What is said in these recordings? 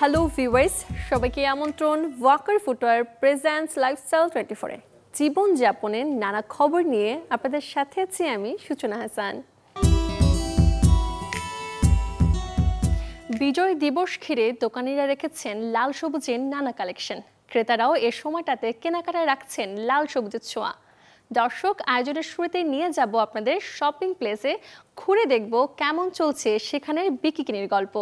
Hello viewers, সবাইকে আমন্ত্রণ Waker footwear presents lifestyle 24-এ জীবনযাপনের নানা খবর নিয়ে আপনাদের সাথে আছি আমি সূচনা হাসান। বিজয় দিবস ঘিরে দোকানিরা রেখেছেন লাল সবুজের নানা কালেকশন, ক্রেতারাও এ সময়টাতে কেনাকাটায় রাখছেন লাল সবুজের ছোঁয়া। দর্শক, আয়োজনের শুরুতে নিয়ে যাব আপনাদের শপিং প্লেসে, ঘুরে দেখব কেমন চলছে সেখানের বিকিকিনির গল্প।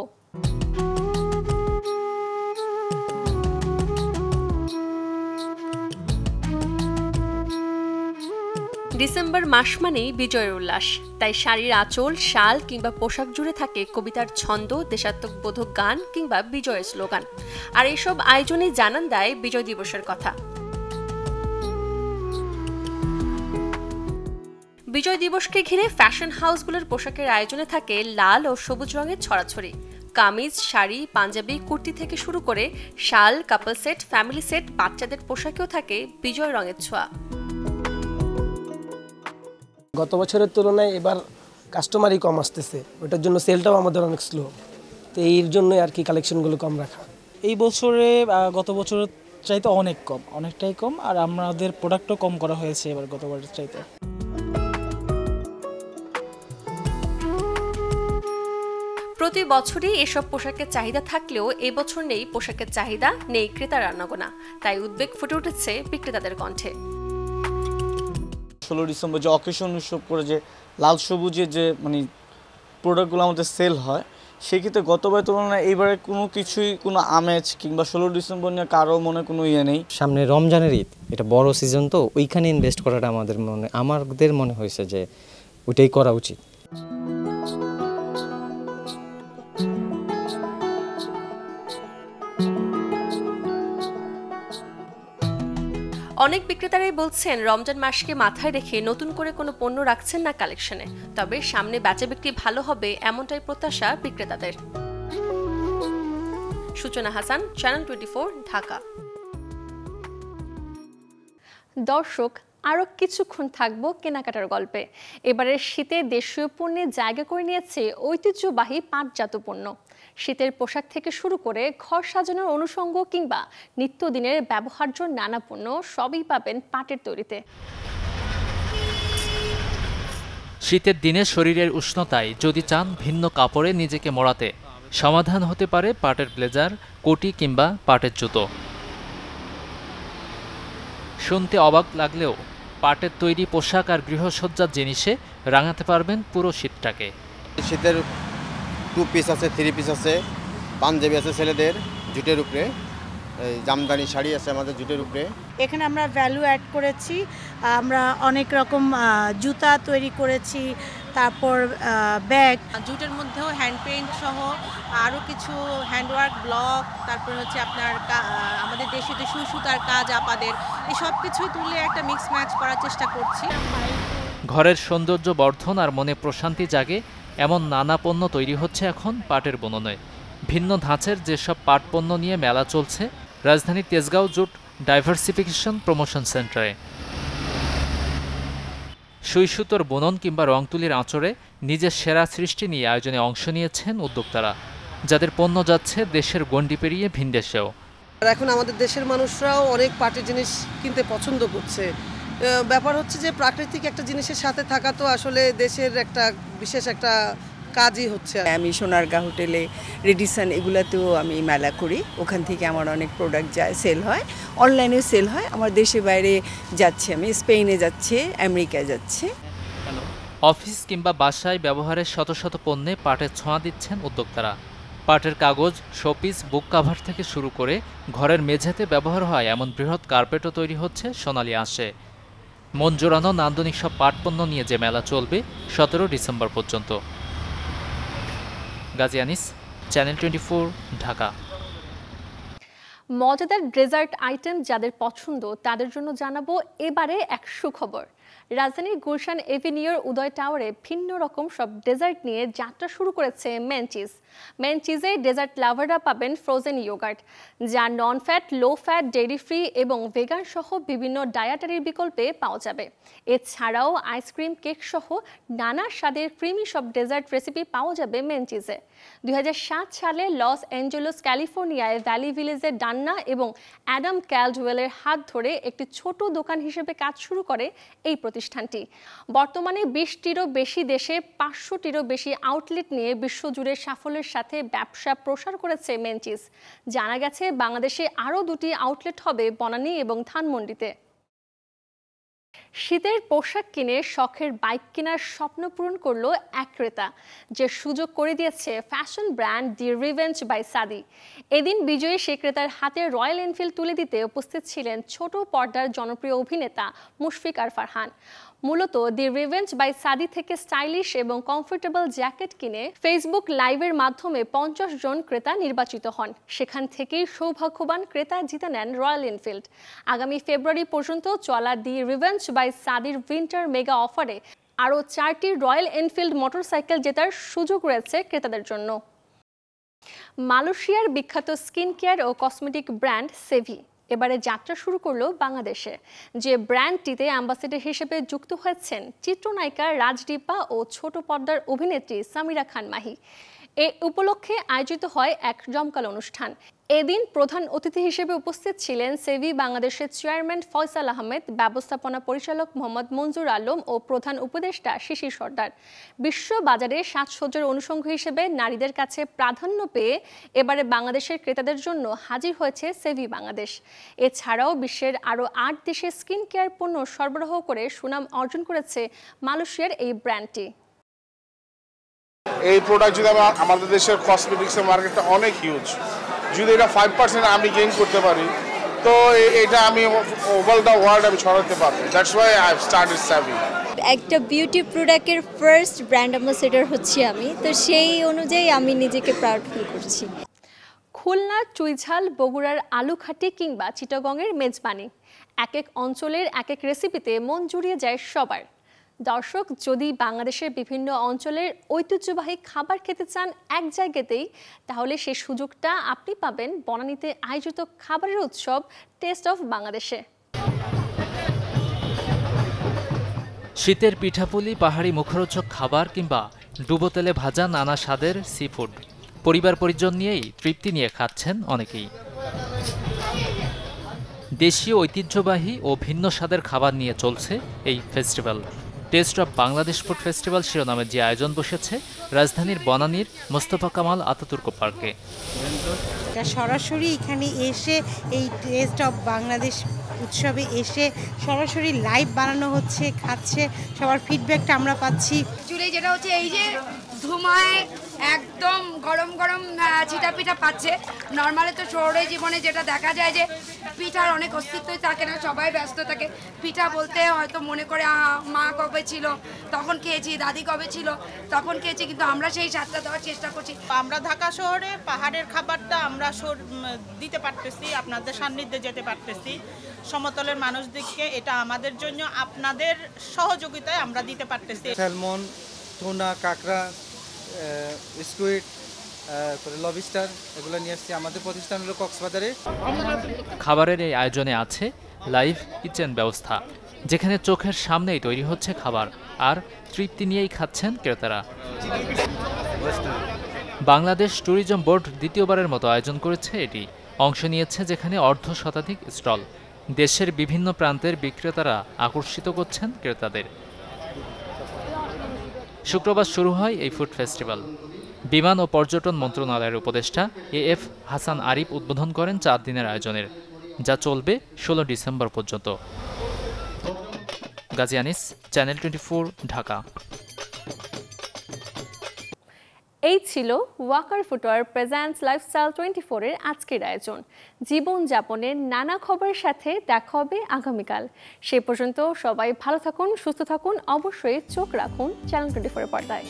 ডিসেম্বর মাস মানেই বিজয়ের উল্লাস, তাই শাড়ির আঁচল, শাল কিংবা পোশাক জুড়ে থাকে কবিতার ছন্দ, দেশাত্মবোধক গান কিংবা বিজয়ের স্লোগান। আর এসব আয়োজনে জানান দেয় বিজয় দিবসের কথা। বিজয় দিবসকে ঘিরে ফ্যাশন হাউসগুলোর পোশাকের আয়োজনে থাকে লাল ও সবুজ রঙের ছড়াছড়ি। কামিজ, শাড়ি, পাঞ্জাবি, কুর্তি থেকে শুরু করে শাল, কাপল সেট, ফ্যামিলি সেট, বাচ্চাদের পোশাকেও থাকে বিজয় রঙের ছোঁয়া। গত বছরের তুলনায় এবার কাস্টমারই কম আসতেছে, ওটার জন্য সেলটাও আমাদের অনেক স্লো, তো এর জন্যই আর কি কালেকশনগুলো কম রাখা। এই বছরে গত বছরের চাইতে অনেক কম, অনেকটাই কম, আর আমাদের প্রোডাক্টও কম করা হয়েছে এবার গতবারের চাইতে। প্রতি বছরই এসব পোশাকের চাহিদা থাকলেও এবছর নেই পোশাকের চাহিদা, নেই ক্রেতার আনাগোনা, তাই উদ্বেগ ফুটে উঠেছে বিক্রেতাদের কণ্ঠে। 16 ডিসেম্বর যে অকেশন উৎসব করে যে লাল সবুজের যে প্রোডাক্টগুলো আমাদের সেল হয়, সেক্ষেত্রে গতবারের তুলনায় এইবারে কোনো আমেজ কিংবা 16 ডিসেম্বর নিয়ে কারো মনে কোনো ইয়ে নেই। সামনে রমজানের ঈদ, এটা বড় সিজন, তো ওইখানে ইনভেস্ট করাটা আমাদের মনে হয়েছে যে ওইটাই করা উচিত। অনেক বিক্রেতারাই বলছেন রমজান মাসকে মাথায় রেখে নতুন করে কোনো পণ্য রাখছেন না কালেকশনে, তবে সামনে বেচা বিক্রি ভালো হবে এমনটাই প্রত্যাশা বিক্রেতাদের। সূচনা হাসান, চ্যানেল 24, ঢাকা। দর্শক, আরও কিছুক্ষণ থাকবো কেনাকাটার গল্পে। এবারের শীতে দেশীয় পণ্যে জায়গা করে নিয়েছে ঐতিহ্যবাহী পাটজাত পণ্য। শীতের পোশাক থেকে শুরু করে ঘর সাজানোর অনুষঙ্গ কিংবা নিত্যদিনের ব্যবহার্য নানা পণ্য সবই পাবেন পাটের তৈরিতে। শীতের দিনে শরীরের উষ্ণতায় যদি চান ভিন্ন কাপড়ে নিজেকে মোড়াতে, সমাধান হতে পারে পাটের ব্লেজার, কোটি কিংবা পাটের জুতো। শুনতে অবাক লাগলেও পাটের তৈরি পোশাক আর গৃহসজ্জার জিনিসে রাঙাতে পারবেন পুরো শীতটাকে। শীতের 2 পিস আছে, 3 পিস আছে, পাঞ্জাবি আছে ছেলেদের জুটের উপরে, জামদানি শাড়ি আছে আমাদের জুটের উপরে। এখানে আমরা ভ্যালু অ্যাড করেছি, আমরা অনেক রকম জুতা তৈরি করেছি, তারপর ব্যাগ, জুটের মধ্যেও হ্যান্ড পেইন্ট সহ আরও কিছু হ্যান্ডওয়ার্ক ব্লক, তারপর হচ্ছে আপনার আমাদের দেশে যে সুই সুতার কাজ আপাদের, এই সব কিছুই তুলে একটা মিক্স ম্যাচ করার চেষ্টা করছি। ঘরের সৌন্দর্য বর্ধন আর মনে প্রশান্তি জাগে এমন নানা পণ্য তৈরি হচ্ছে এখন পাটের বুননে। ভিন্ন ধাঁচের যেসব পাট পণ্য নিয়ে মেলা চলছে রাজধানীর তেজগাঁও জুট ডাইভার্সিফিকেশন প্রমোশন সেন্টারে। সুই সুতোর বুনন কিংবা রং তুলির আঁচড়ে নিজের সেরা সৃষ্টি নিয়ে আয়োজনে অংশ নিয়েছেন উদ্যোক্তারা, যাদের পণ্য যাচ্ছে দেশের গণ্ডি পেরিয়ে ভিনদেশেও। এখন আমাদের দেশের মানুষরাও অনেক পাটের জিনিস কিনতে পছন্দ করছে। ব্যাপার হচ্ছে যে প্রাকৃতিক একটা জিনিসের সাথে থাকা তো আসলে দেশের একটা বিশেষ একটা কাজই হচ্ছে। আমি সোনারগাঁ হোটেলে, রেডিসন, এগুলাতেও আমি মেলা করি, ওখান থেকে আমার অনেক প্রোডাক্ট যায়, সেল হয়, অনলাইনেও সেল হয়। আমার দেশে বাইরে যাচ্ছে, আমি স্পেনে যাচ্ছে, আমেরিকায় যাচ্ছে। অফিস কিংবা বাসায় ব্যবহারের শত শত পণ্যে পাটের ছোঁয়া দিচ্ছেন উদ্যোক্তারা। পাটের কাগজ, শোপিস, বুক কাভার থেকে শুরু করে ঘরের মেঝেতে ব্যবহার হয় এমন বৃহৎ কার্পেটও তৈরি হচ্ছে সোনালী আঁশে। মন জোড়ানো নান্দনিক সব পাট পণ্য নিয়ে যে মেলা চলবে 17 ডিসেম্বর পর্যন্ত। গাজী আনিস, চ্যানেল 24, ঢাকা। মজাদার ডেজার্ট আইটেম যাদের পছন্দ তাদের জন্য জানাবো এবারে এক সুখবর। রাজধানীর গুলশান এভিনিউর উদয় টাওয়ারে ভিন্ন রকম সব ডেজার্ট নিয়ে যাত্রা শুরু করেছে মেনচিজ। মেনচিজে ডেজার্ট লাভাররা পাবেন ফ্রোজেন ইয়োগার্ট, যা non fat, low fat, dairy free এবং ভেগান সহ বিভিন্ন ডায়েটারির বিকল্পে পাওয়া যাবে। এছাড়াও আইসক্রিম, কেক সহ নানা স্বাদের ক্রিমি সব ডেজার্ট রেসিপি পাওয়া যাবে মেনচিজে। 2007 সালে লস অ্যাঞ্জেলস, ক্যালিফোর্নিয়ায় ভ্যালি ভিলেজের ডান্না এবং অ্যাডাম ক্যালডওয়েলের হাত ধরে একটি ছোট দোকান হিসেবে কাজ শুরু করে এই প্রতিষ্ঠানটি। বর্তমানে 20টিরও বেশি দেশে 500টিরও বেশি আউটলেট নিয়ে বিশ্বজুড়ে সাফল্যের সাথে ব্যবসা প্রসার করেছে মেনচিজ। জানা গেছে বাংলাদেশে আরও 2টি আউটলেট হবে বনানী এবং ধানমন্ডিতে। শীতের পোশাক কিনে শখের বাইক কেনার স্বপ্ন পূরণ করলো এক ক্রেতা, যে সুযোগ করে দিয়েছে fashion brand the revenge by Sadi. এদিন বিজয়ী সে ক্রেতার হাতে রয়্যাল এনফিল্ড তুলে দিতে উপস্থিত ছিলেন ছোট পর্দার জনপ্রিয় অভিনেতা মুশফিক আর ফারহান। মূলত দি রিভেঞ্জ বাই সাদি থেকে স্টাইলিশ এবং কমফোর্টেবল জ্যাকেট কিনে ফেসবুক লাইভের মাধ্যমে 50 জন ক্রেতা নির্বাচিত হন। সেখান থেকেই সৌভাগ্যবান ক্রেতা জিতে নেন রয়্যাল এনফিল্ড। আগামী ফেব্রুয়ারি পর্যন্ত চলা দি রিভেঞ্জ বাই সাদির উইন্টার মেগা অফারে আরও 4টি রয়্যাল এনফিল্ড মোটরসাইকেল জেতার সুযোগ রয়েছে ক্রেতাদের জন্য। মালয়েশিয়ার বিখ্যাত স্কিন কেয়ার ও কসমেটিক ব্র্যান্ড সেভি এবারে যাত্রা শুরু করলো বাংলাদেশে, যে ব্র্যান্ডটিতে অ্যাম্বাসেডর হিসেবে যুক্ত হয়েছেন চিত্রনায়িকা রাজদীপা ও ছোট পর্দার অভিনেত্রী সামিরা খান মাহি। এ উপলক্ষে আয়োজিত হয় এক জমকালো অনুষ্ঠান। এদিন প্রধান অতিথি হিসেবে উপস্থিত ছিলেন সেভি বাংলাদেশের চেয়ারম্যান ফয়সাল আহমেদ, ব্যবস্থাপনা পরিচালক মোহাম্মদ মঞ্জুর আলম ও প্রধান উপদেষ্টা শিশির সর্দার। বিশ্ব বাজারে সাজসজ্জার অনুষঙ্গ হিসেবে নারীদের কাছে প্রাধান্য পেয়ে এবারে বাংলাদেশের ক্রেতাদের জন্য হাজির হয়েছে সেভি বাংলাদেশ। এছাড়াও বিশ্বের আরও 8 দেশে স্কিন কেয়ার পণ্য সরবরাহ করে সুনাম অর্জন করেছে মালয়েশিয়ার এই ব্র্যান্ডটি। এই প্রোডাক্ট যদি আমাদের দেশের কসমেটিক্সের মার্কেটটা অনেক হিউজ, যদি এটা 5% আমি গেইন করতে পারি তো এটা আমি ওভার দ্য ওয়ার্ল্ড আমি ছড়াতে পারবো। That's why I have started Sevi. একটা বিউটি প্রোডাক্টের ফার্স্ট ব্র্যান্ড অ্যাম্বাসেডর হচ্ছি আমি, তো সেই অনুযায়ী আমি নিজেকে প্রাউড ফিল করছি। খুলনার চুইঝাল, বগুড়ার আলুখাটি কিংবা চিটাগংয়ের মেজবানি, এক এক অঞ্চলের এক এক রেসিপিতে মন জুড়িয়ে যায় সবার। দর্শক, যদি বাংলাদেশের বিভিন্ন অঞ্চলের ঐতিহ্যবাহী খাবার খেতে চান এক জায়গাতেই, তাহলে সেই সুযোগটা আপনি পাবেন বনানীতে আয়োজিত খাবারের উৎসব টেস্ট অফ বাংলাদেশে। শীতের পিঠাপুলি, পাহাড়ি মুখরোচক খাবার কিংবা ডুবো তেলে ভাজা নানা স্বাদের সি ফুড পরিবার পরিজন নিয়েই তৃপ্তি নিয়ে খাচ্ছেন অনেকেই। দেশীয় ঐতিহ্যবাহী ও ভিন্ন স্বাদের খাবার নিয়ে চলছে এই festival. Test of Bangladesh food festival শিরোনামে যে আয়োজন বসেছে রাজধানীর বনানীর মোস্তফা কামাল আতাতুর্ক পার্কে। সরাসরি এখানে এসে এই টেস্ট অফ বাংলাদেশ উৎসবে এসে সরাসরি লাইভ বানানো হচ্ছে, খাচ্ছে, সবার ফিডব্যাকটা আমরা পাচ্ছি। চুলে যেটা হচ্ছে এই যে ধুমায় একদম গরম গরম চিটা পিঠা পাচ্ছে। নর্মালি তো শহরে জীবনে যেটা দেখা যায় যে পিঠার অনেক অস্তিত্বই থাকে না, সবাই ব্যস্ত থাকে। পিঠা বলতে হয়তো মনে করে মা কবে ছিল তখন খেয়েছি, দাদি কবে ছিল তখন খেয়েছি, কিন্তু আমরা সেই স্বাদটা দেওয়ার চেষ্টা করছি। আমরা ঢাকা শহরে পাহাড়ের খাবারটা আমরা দিতে পারতেছি, আপনাদের সান্নিধ্যে যেতে পারতেছি। সমতলের মানুষদেরকে এটা আমাদের জন্য আপনাদের সহযোগিতায় আমরা দিতে পারতেছি। স্যালমন, টুনা, কাঁকড়া, স্কুইড, লবস্টার এগুলো নিয়ে আসছি। আমাদের প্রতিষ্ঠান হলো কক্সবাজারে। খাবারের এই আয়োজনে আছে লাইভ কিচেন ব্যবস্থা, যেখানে চোখের সামনেই তৈরি হচ্ছে খাবার আর তৃপ্তি নিয়েই খাচ্ছেন ক্রেতারা। বাংলাদেশ ট্যুরিজম বোর্ড দ্বিতীয়বারের মতো আয়োজন করেছে এটি। অংশ নিয়েছে যেখানে 1/2 শতাধিক স্টল। দেশের বিভিন্ন প্রান্তের বিক্রেতারা আকর্ষিত করছেন ক্রেতাদের। শুক্রবার শুরু হয় এই ফুড ফেস্টিভ্যাল। বিমান ও পর্যটন মন্ত্রণালয়ের উপদেষ্টা AF হাসান আরিফ উদ্বোধন করেন 4 দিনের আয়োজনের, যা চলবে 16 ডিসেম্বর পর্যন্ত। গাজী আনিস, চ্যানেল 24, ঢাকা। এই ছিল ওয়াকার ফুটওয়ার প্রেজেন্টস লাইফস্টাইল 24 এর আজকের আয়োজন। জীবনযাপনের নানা খবরের সাথে দেখা হবে আগামীকাল। সে পর্যন্ত সবাই ভালো থাকুন, সুস্থ থাকুন, অবশ্যই চোখ রাখুন চ্যানেল 24 এর পর্দায়।